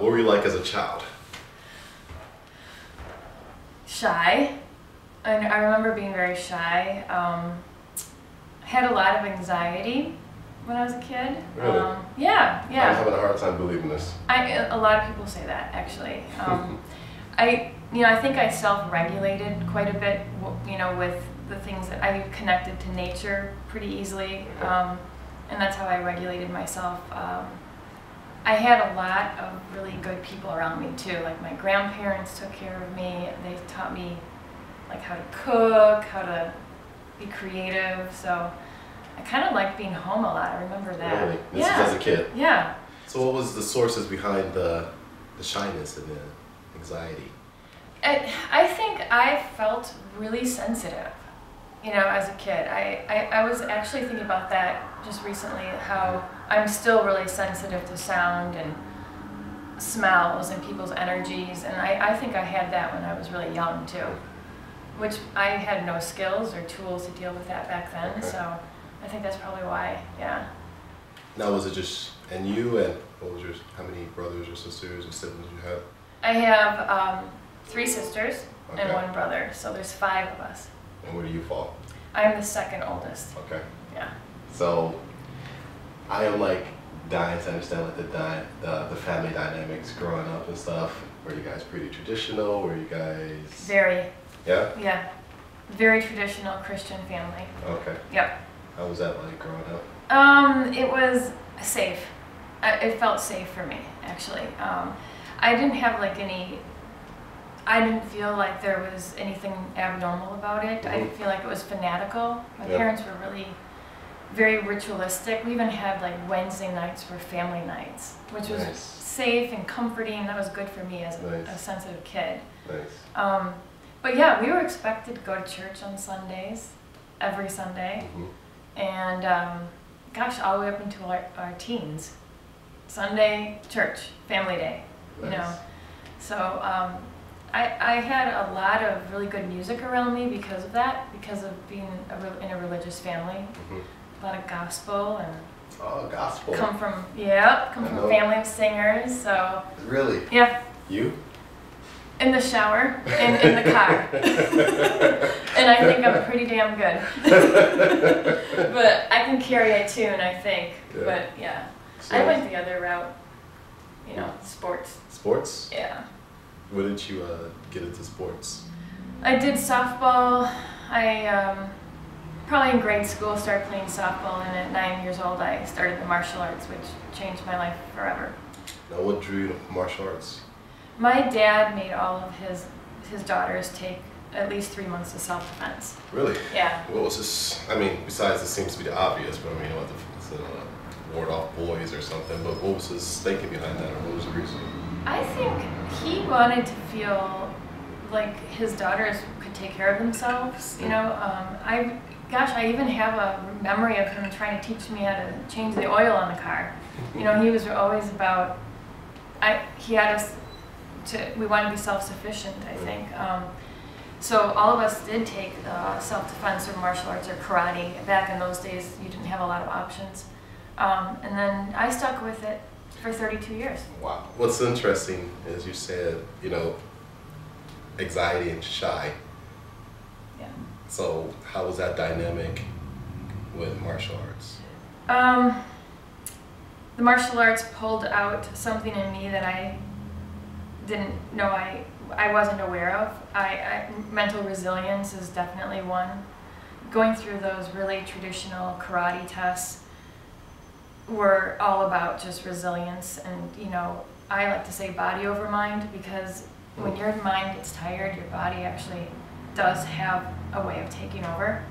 What were you like as a child? Shy. I remember being very shy. I had a lot of anxiety when I was a kid. Really? Yeah. I'm having a hard time believing this. A lot of people say that, actually. I think I self-regulated quite a bit, with the things that I connected to nature pretty easily, and that's how I regulated myself. I had a lot of really good people around me too. Like my grandparents took care of me. They taught me like how to cook, how to be creative. So I kind of liked being home a lot. I remember that. Really? This is as a kid? Yeah. So what was the sources behind the shyness and the anxiety? I think I felt really sensitive, as a kid. I was actually thinking about that just recently, how I'm still really sensitive to sound and smells and people's energies, and I think I had that when I was really young too, which I had no skills or tools to deal with that back then, so I think that's probably why, yeah. Now was it just, and you, and how many brothers or sisters or siblings you have? I have 3 sisters and 1 brother, so there's 5 of us. And where do you fall? I'm the second oldest. Okay. Yeah. So I am like dying to understand like the family dynamics growing up and stuff. Were you guys pretty traditional? Were you guys? Very. Yeah? Yeah. Very traditional Christian family. Okay. Yep. How was that like growing up? It was safe. It felt safe for me, actually. I didn't have like I didn't feel like there was anything abnormal about it. I didn't feel like it was fanatical. My parents were really very ritualistic. We even had like Wednesday nights were family nights, which was safe and comforting. That was good for me as a sensitive kid. Nice. But yeah, we were expected to go to church on Sundays, every Sunday. And gosh, all the way up until our teens. Sunday, church, family day, So I had a lot of really good music around me because of that, because of being in a religious family. A lot of gospel and gospel. Come from a family of singers. So really, yeah. You? In the shower and in the car, and I think I'm pretty damn good. But I can carry a tune, I think. Yeah. But yeah, so I went the other route. Sports. Sports? Yeah. When did you get into sports? I did softball. I probably in grade school started playing softball, and at 9 years old I started the martial arts, which changed my life forever. Now what drew you to martial arts? My dad made all of his daughters take at least 3 months of self-defense. Really? Yeah. What was this? I mean, besides this seems to be the obvious, but I mean, ward off boys or something, but what was his thinking behind that, or what was the reason? I think he wanted to feel like his daughters could take care of themselves. I even have a memory of him trying to teach me how to change the oil on the car. He was always about, he had us we wanted to be self-sufficient, I think. So all of us did take self-defense or martial arts or karate. Back in those days, you didn't have a lot of options. And then I stuck with it for 32 years. Wow. What's interesting is you said, anxiety and shy. Yeah. So how was that dynamic with martial arts? The martial arts pulled out something in me that I didn't know I wasn't aware of. Mental resilience is definitely one. Going through those really traditional karate tests were all about just resilience, and I like to say body over mind, because when your mind gets tired, your body actually does have a way of taking over.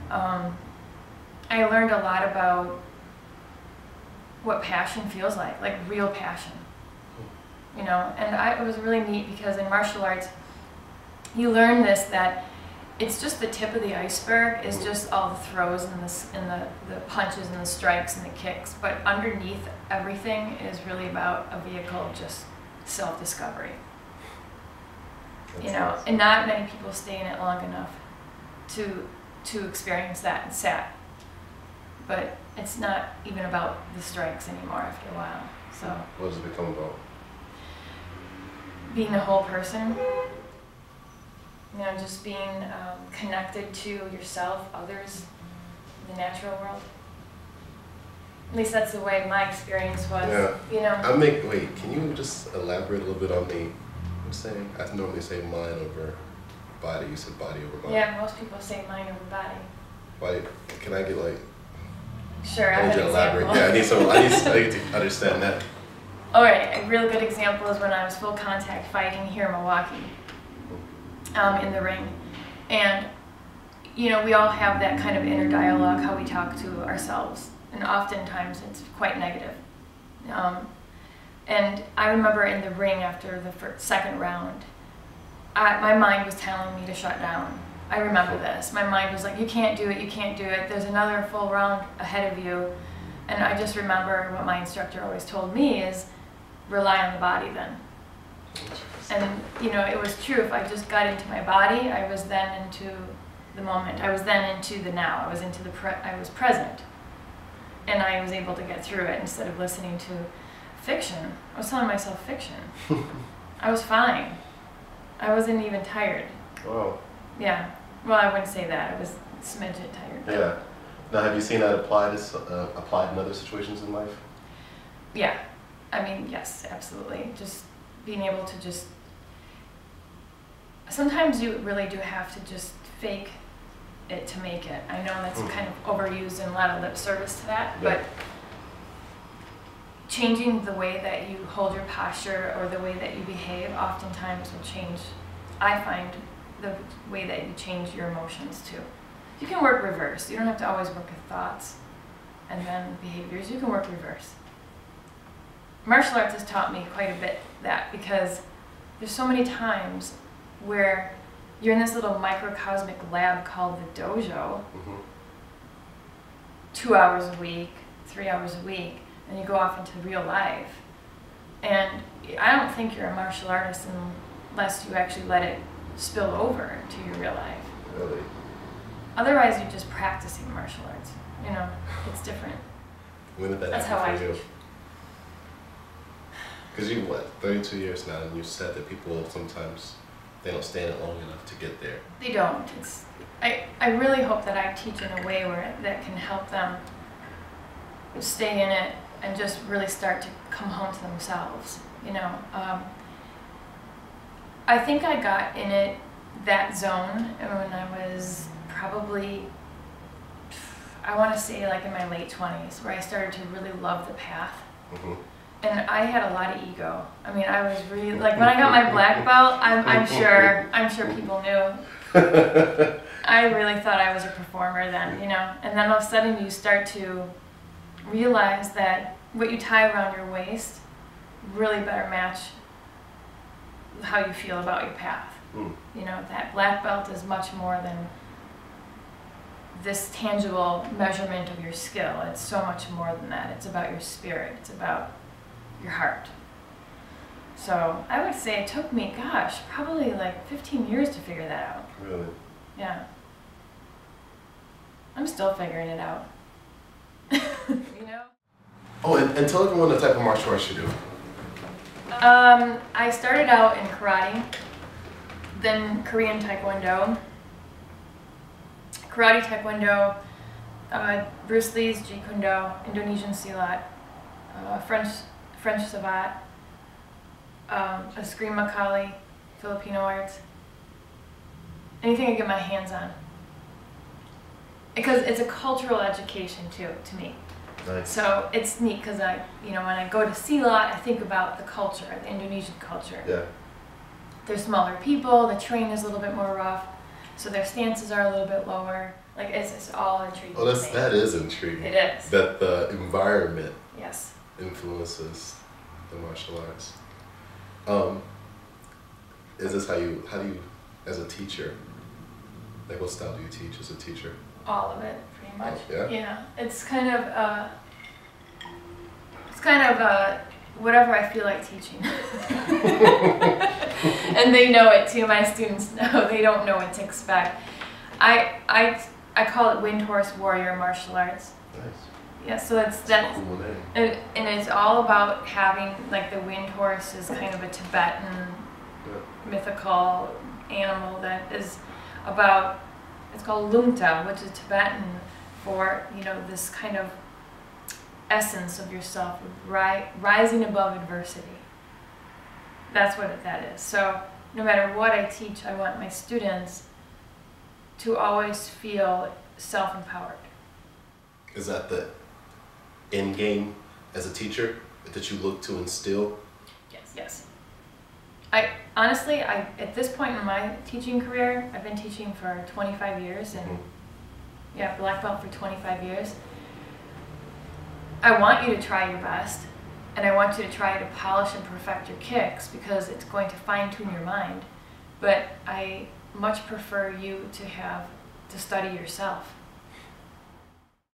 I learned a lot about what passion feels like real passion. And it was really neat, because in martial arts, you learn this, that it's just the tip of the iceberg, is just all the throws and the punches and the strikes and the kicks. But underneath everything is really about a vehicle of just self-discovery. Nice. And not many people stay in it long enough to experience that and sat. But it's not even about the strikes anymore after a while. So what does it become about? being a whole person. You know, just being connected to yourself, others, the natural world. At least that's the way my experience was. Yeah. You know. Wait, can you just elaborate a little bit on the, I'm saying, I normally say mind over body. You said body over mind. Yeah, most people say mind over body. Why, can I get like, Sure, I I need have you an to elaborate. example. Yeah, I need to understand that. All right, a real good example is when I was full contact fighting here in Milwaukee, in the ring. And, you know, we all have that kind of inner dialogue, how we talk to ourselves. And oftentimes it's quite negative. And I remember in the ring after the second round, my mind was telling me to shut down. I remember this. My mind was like, you can't do it, you can't do it. There's another full round ahead of you. And I just remember what my instructor always told me is, rely on the body then. And, you know, it was true. If I just got into my body, I was then into the moment. I was then into the now. I was into I was present. And I was able to get through it instead of listening to fiction. I was telling myself fiction. I was fine. I wasn't even tired. Wow. Yeah. Well, I wouldn't say that. I was a smidget tired. Yeah. Now, have you seen that applied in other situations in life? Yeah. I mean, yes, absolutely. Just being able to just... Sometimes you really do have to just fake it to make it. I know that's kind of overused and a lot of lip service to that, Yeah. but changing the way that you hold your posture or the way that you behave oftentimes will change, I find, the way that you change your emotions too. You can work reverse. You don't have to always work with thoughts and then behaviors. You can work reverse. Martial arts has taught me quite a bit that, because there's so many times where you're in this little microcosmic lab called the dojo, 2 hours a week, 3 hours a week, and you go off into real life. And I don't think you're a martial artist unless you actually let it spill over to your real life. Really? Otherwise, you're just practicing martial arts. You know, it's different. When did that That's how happen I for you? teach. Because you, 32 years now, and you said that people sometimes, they don't stand it long enough to get there. They don't. I really hope that I teach in a way that can help them stay in it and just really start to come home to themselves. You know, I think I got in that zone when I was probably, I want to say like in my late 20s, where I started to really love the path. And I had a lot of ego. I mean, I was really, like when I got my black belt, I'm sure people knew. I really thought I was a performer then, you know. And then all of a sudden you start to realize that what you tie around your waist really better match how you feel about your path. You know, that black belt is much more than this tangible measurement of your skill. It's so much more than that. It's about your spirit. It's about your heart. So I would say it took me, gosh, probably like 15 years to figure that out. Really? Yeah. I'm still figuring it out. You know? Oh, and tell everyone the type of martial arts you do. I started out in karate, then Korean Taekwondo, Bruce Lee's Jeet Kune Do, Indonesian Silat, French Savate, Eskrima Kali, Filipino arts, anything I get my hands on. Because it's a cultural education too, to me. Nice. So it's neat because when I go to Silat, I think about the culture, the Indonesian culture. Yeah. They're smaller people, the terrain is a little bit more rough, so their stances are a little bit lower. Like it's all intriguing. Oh, that is intriguing. It is. That the environment Yes. influences the martial arts. Is this how do you, as a teacher, like what style do you teach as a teacher? All of it, pretty much. Oh, yeah? Yeah. It's kind of whatever I feel like teaching. And they know it too. My students know. They don't know what to expect. I call it Wind Horse Warrior Martial Arts. Nice. Yeah, so that's Cool name. and it's all about having, like, the wind horse is kind of a Tibetan mythical animal that is about, it's called Lumta, which is Tibetan for, you know, this kind of essence of yourself, rising above adversity. That's what that is. So no matter what I teach, I want my students to always feel self-empowered. Is that the end game as a teacher that you look to instill? Yes. I honestly, at this point in my teaching career, I've been teaching for 25 years and yeah, black belt for 25 years. I want you to try your best, and I want you to try to polish and perfect your kicks because it's going to fine-tune your mind. But I much prefer you to study yourself.